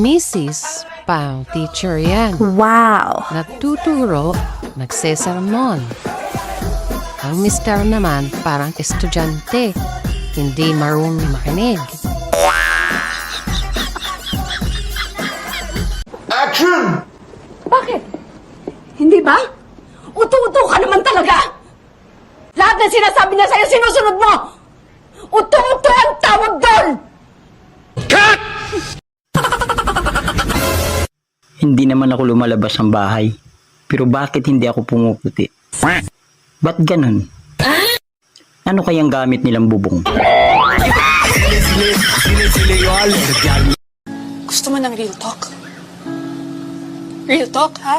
Mrs. Pang teacher yan. Wow! Nagtuturo, nagsesermon. Ang mister naman parang estudyante, hindi marunong makinig. Action! Bakit? Hindi ba? Uto-uto ka naman talaga! Lahat ng sinasabi niya sa'yo, sinusunod mo! Uto-uto ang tawag doon! Cut! Hindi naman ako lumalabas ng bahay. Pero bakit hindi ako pumuputi? Ba't ganun? Ano kayang gamit nilang bubong? Gusto mo ng real talk? Real talk, ha?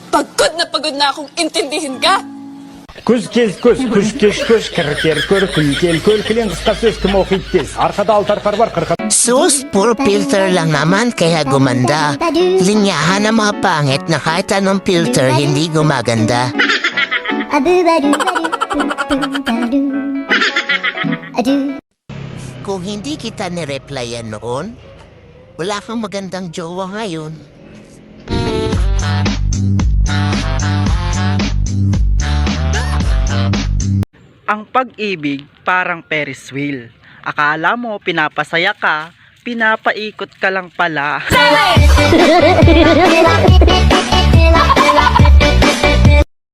Pagod na akong intindihin ka! Күз кез көз, күз кеш көз, кір көр, күл кел көл, кілең қысқа сөз кім оқиды тез. Арқада алтарпар бар, қырқа... Sus, puro filter lang naman kaya gumanda. Linyahan ng mga pangit na kahit anong filter hindi gumaganda. Kung hindi kita nireplyan noon, wala kang magandang jowa ngayon. Ang pag-ibig parang Ferris wheel. Akala mo pinapasaya ka, pinapaikot ka lang pala.